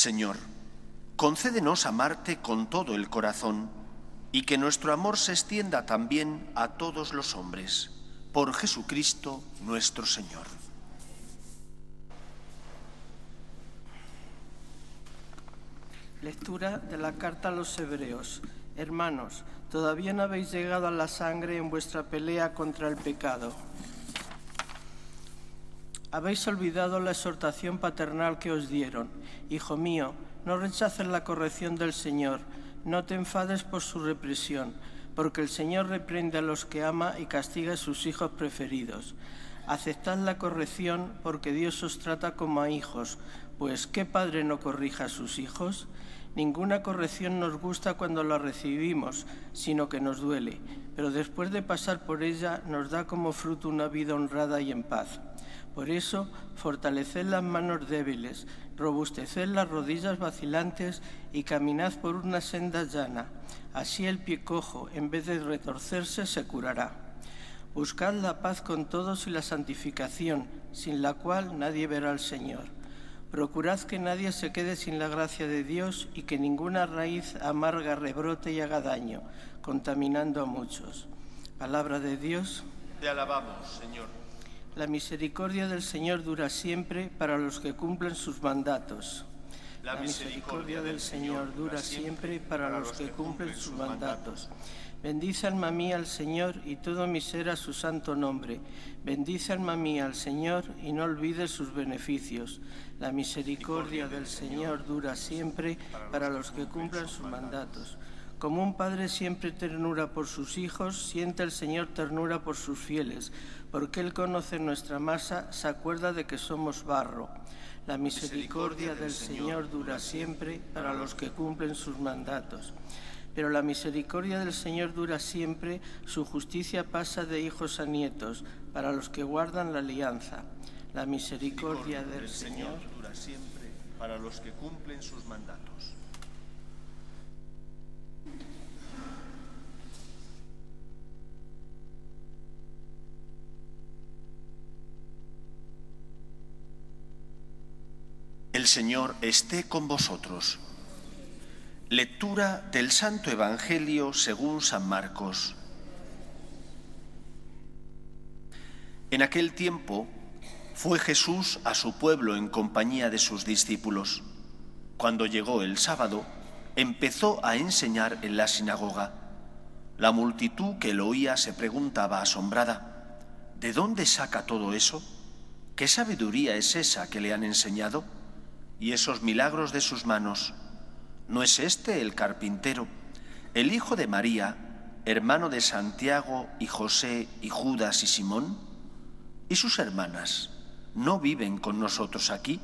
Señor, concédenos amarte con todo el corazón y que nuestro amor se extienda también a todos los hombres. Por Jesucristo nuestro Señor. Lectura de la carta a los Hebreos. Hermanos, todavía no habéis llegado a la sangre en vuestra pelea contra el pecado. Habéis olvidado la exhortación paternal que os dieron. Hijo mío, no rechaces la corrección del Señor, no te enfades por su represión, porque el Señor reprende a los que ama y castiga a sus hijos preferidos. Aceptad la corrección porque Dios os trata como a hijos, pues ¿qué padre no corrija a sus hijos? Ninguna corrección nos gusta cuando la recibimos, sino que nos duele, pero después de pasar por ella nos da como fruto una vida honrada y en paz. Por eso, fortaleced las manos débiles, robusteced las rodillas vacilantes y caminad por una senda llana. Así el pie cojo, en vez de retorcerse, se curará. Buscad la paz con todos y la santificación, sin la cual nadie verá al Señor. Procurad que nadie se quede sin la gracia de Dios y que ninguna raíz amarga rebrote y haga daño, contaminando a muchos. Palabra de Dios. Te alabamos, Señor. La misericordia del Señor dura siempre para los que cumplen sus mandatos. La misericordia del Señor dura siempre para los que cumplen sus mandatos. Bendice alma mía al Señor y todo mi ser a su santo nombre. Bendice alma mía al Señor y no olvides sus beneficios. La misericordia del Señor dura siempre para los que cumplan sus mandatos. Como un padre siempre ternura por sus hijos, siente el Señor ternura por sus fieles, porque Él conoce nuestra masa, se acuerda de que somos barro. La misericordia del Señor dura siempre para los que cumplen sus mandatos. Pero la misericordia del Señor dura siempre, su justicia pasa de hijos a nietos, para los que guardan la alianza. La misericordia del Señor dura siempre para los que cumplen sus mandatos. El Señor esté con vosotros. Lectura del Santo Evangelio según San Marcos. En aquel tiempo fue Jesús a su pueblo en compañía de sus discípulos. Cuando llegó el sábado, empezó a enseñar en la sinagoga. La multitud que lo oía se preguntaba asombrada: ¿de dónde saca todo eso? ¿Qué sabiduría es esa que le han enseñado? ¿Y esos milagros de sus manos? ¿No es este el carpintero, el hijo de María, hermano de Santiago y José y Judas y Simón? ¿Y sus hermanas no viven con nosotros aquí?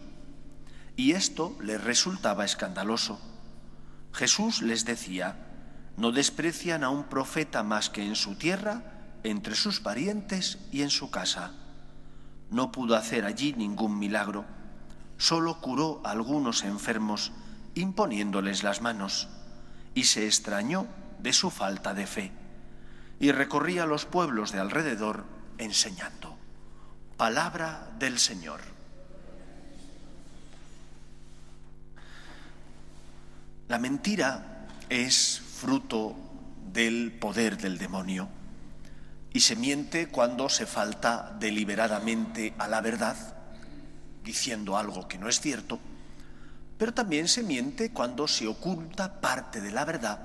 Y esto les resultaba escandaloso. Jesús les decía: no desprecian a un profeta más que en su tierra, entre sus parientes y en su casa. No pudo hacer allí ningún milagro, solo curó a algunos enfermos, imponiéndoles las manos, y se extrañó de su falta de fe, y recorría los pueblos de alrededor enseñando. Palabra del Señor. La mentira es fruto del poder del demonio, y se miente cuando se falta deliberadamente a la verdad, diciendo algo que no es cierto, pero también se miente cuando se oculta parte de la verdad,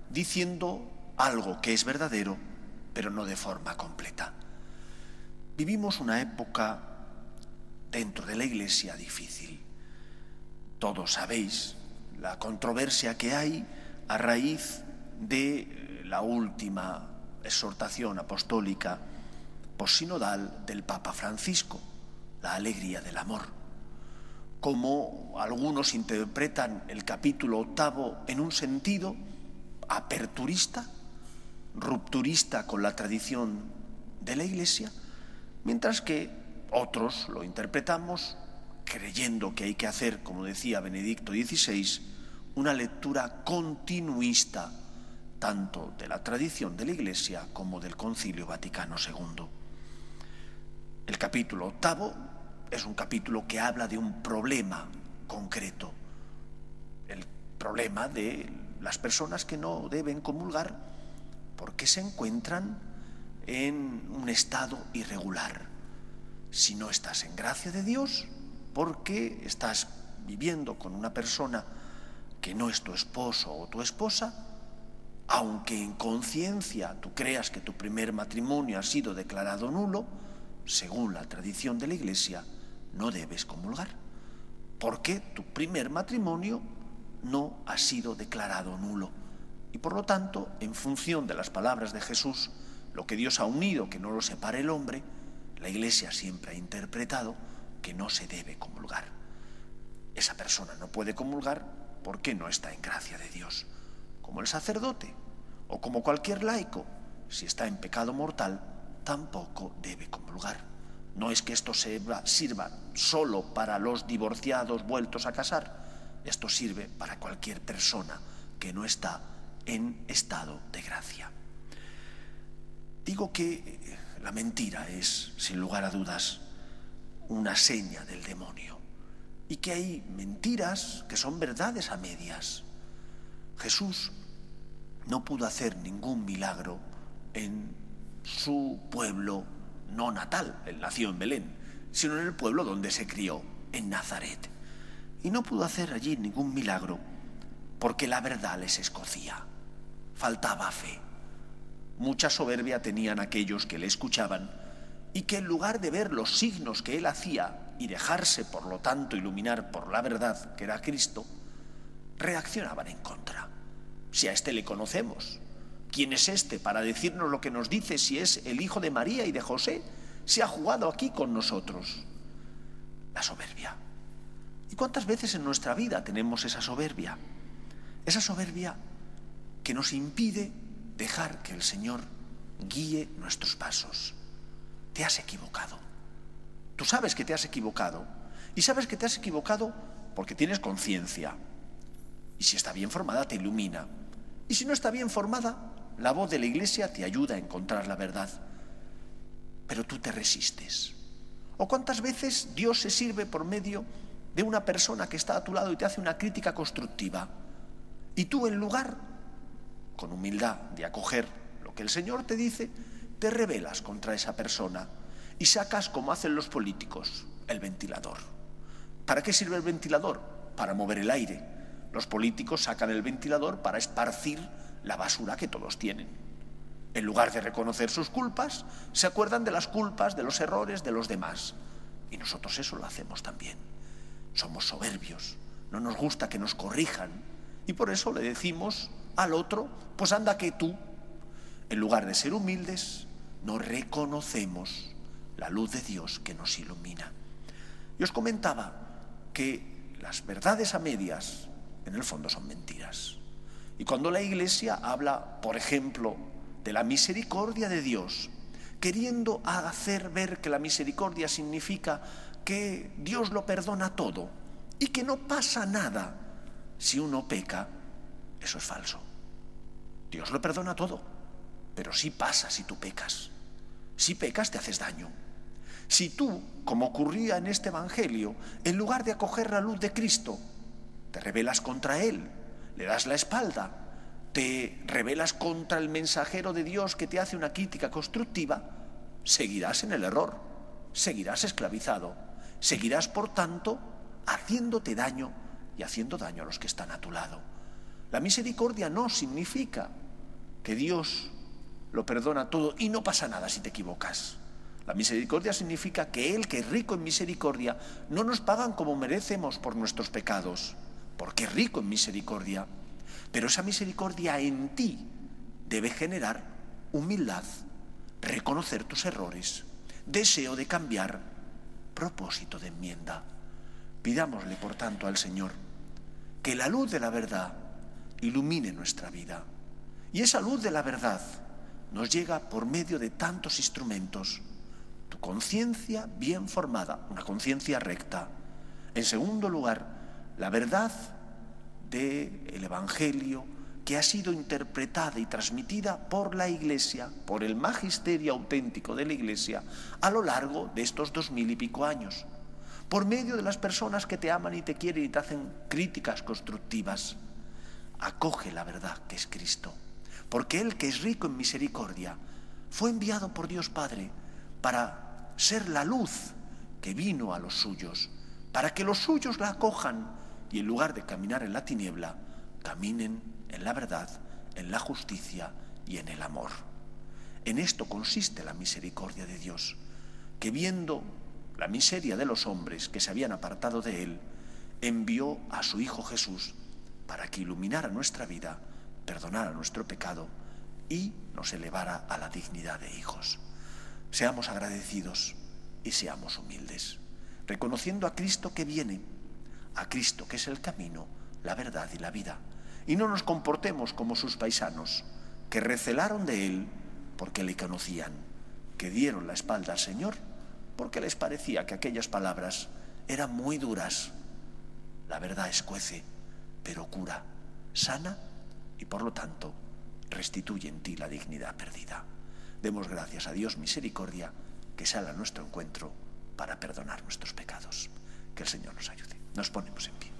diciendo algo que es verdadero, pero no de forma completa. Vivimos una época dentro de la Iglesia difícil. Todos sabéis la controversia que hay a raíz de la última exhortación apostólica posinodal del Papa Francisco, la alegría del amor. Como algunos interpretan el capítulo 8 en un sentido aperturista, rupturista con la tradición de la Iglesia, mientras que otros lo interpretamos creyendo que hay que hacer, como decía Benedicto XVI, una lectura continuista tanto de la tradición de la Iglesia como del Concilio Vaticano II. El capítulo 8 es un capítulo que habla de un problema concreto, problema de las personas que no deben comulgar porque se encuentran en un estado irregular. Si no estás en gracia de Dios, porque estás viviendo con una persona que no es tu esposo o tu esposa, aunque en conciencia tú creas que tu primer matrimonio ha sido declarado nulo, según la tradición de la Iglesia, no debes comulgar, porque tu primer matrimonio no ha sido declarado nulo. Y por lo tanto, en función de las palabras de Jesús, lo que Dios ha unido, que no lo separe el hombre, la Iglesia siempre ha interpretado que no se debe comulgar. Esa persona no puede comulgar porque no está en gracia de Dios. Como el sacerdote o como cualquier laico, si está en pecado mortal, tampoco debe comulgar. No es que esto sirva solo para los divorciados vueltos a casar, esto sirve para cualquier persona que no está en estado de gracia. Digo que la mentira es, sin lugar a dudas, una seña del demonio y que hay mentiras que son verdades a medias. Jesús no pudo hacer ningún milagro en su pueblo no natal, él nació en Belén, sino en el pueblo donde se crió, en Nazaret. Y no pudo hacer allí ningún milagro porque la verdad les escocía. Faltaba fe. Mucha soberbia tenían aquellos que le escuchaban y que en lugar de ver los signos que él hacía y dejarse, por lo tanto, iluminar por la verdad, que era Cristo, reaccionaban en contra. Si a este le conocemos, ¿quién es este para decirnos lo que nos dice si es el hijo de María y de José? Se ha jugado aquí con nosotros. La soberbia. ¿Y cuántas veces en nuestra vida tenemos esa soberbia? Esa soberbia que nos impide dejar que el Señor guíe nuestros pasos. Te has equivocado. Tú sabes que te has equivocado. Y sabes que te has equivocado porque tienes conciencia. Y si está bien formada, te ilumina. Y si no está bien formada, la voz de la Iglesia te ayuda a encontrar la verdad. Pero tú te resistes. ¿O cuántas veces Dios se sirve por medio de una persona que está a tu lado y te hace una crítica constructiva? Y tú, en lugar, con humildad, de acoger lo que el Señor te dice, te rebelas contra esa persona y sacas, como hacen los políticos, el ventilador. ¿Para qué sirve el ventilador? Para mover el aire. Los políticos sacan el ventilador para esparcir la basura que todos tienen. En lugar de reconocer sus culpas, se acuerdan de las culpas, de los errores de los demás. Y nosotros eso lo hacemos también. Somos soberbios, no nos gusta que nos corrijan y por eso le decimos al otro, pues anda que tú. En lugar de ser humildes, no reconocemos la luz de Dios que nos ilumina. Y os comentaba que las verdades a medias, en el fondo, son mentiras. Y cuando la Iglesia habla, por ejemplo, de la misericordia de Dios, queriendo hacer ver que la misericordia significa que Dios lo perdona todo y que no pasa nada si uno peca, eso es falso. Dios lo perdona todo, pero sí pasa si tú pecas. Si pecas te haces daño. Si tú, como ocurría en este Evangelio, en lugar de acoger la luz de Cristo, te rebelas contra Él, le das la espalda, te rebelas contra el mensajero de Dios que te hace una crítica constructiva, seguirás en el error, seguirás esclavizado, seguirás, por tanto, haciéndote daño y haciendo daño a los que están a tu lado. La misericordia no significa que Dios lo perdona todo y no pasa nada si te equivocas. La misericordia significa que Él, que es rico en misericordia, no nos pagan como merecemos por nuestros pecados, porque es rico en misericordia. Pero esa misericordia en ti debe generar humildad, reconocer tus errores, deseo de cambiar, propósito de enmienda. Pidámosle, por tanto, al Señor que la luz de la verdad ilumine nuestra vida. Y esa luz de la verdad nos llega por medio de tantos instrumentos. Tu conciencia bien formada, una conciencia recta. En segundo lugar, la verdad del Evangelio que ha sido interpretada y transmitida por la Iglesia, por el magisterio auténtico de la Iglesia, a lo largo de estos 2000 y pico años, por medio de las personas que te aman y te quieren y te hacen críticas constructivas. acoge la verdad que es Cristo, porque Él, que es rico en misericordia, fue enviado por Dios Padre para ser la luz que vino a los suyos, para que los suyos la acojan y en lugar de caminar en la tiniebla, caminen en la verdad, en la justicia y en el amor. En esto consiste la misericordia de Dios, que viendo la miseria de los hombres que se habían apartado de Él, envió a su Hijo Jesús para que iluminara nuestra vida, perdonara nuestro pecado y nos elevara a la dignidad de hijos. Seamos agradecidos y seamos humildes, reconociendo a Cristo que viene, a Cristo que es el camino, la verdad y la vida. Y no nos comportemos como sus paisanos, que recelaron de Él porque le conocían, que dieron la espalda al Señor porque les parecía que aquellas palabras eran muy duras. La verdad escuece, pero cura, sana y por lo tanto restituye en ti la dignidad perdida. Demos gracias a Dios misericordia, que sale a nuestro encuentro para perdonar nuestros pecados. Que el Señor nos ayude. Nos ponemos en pie.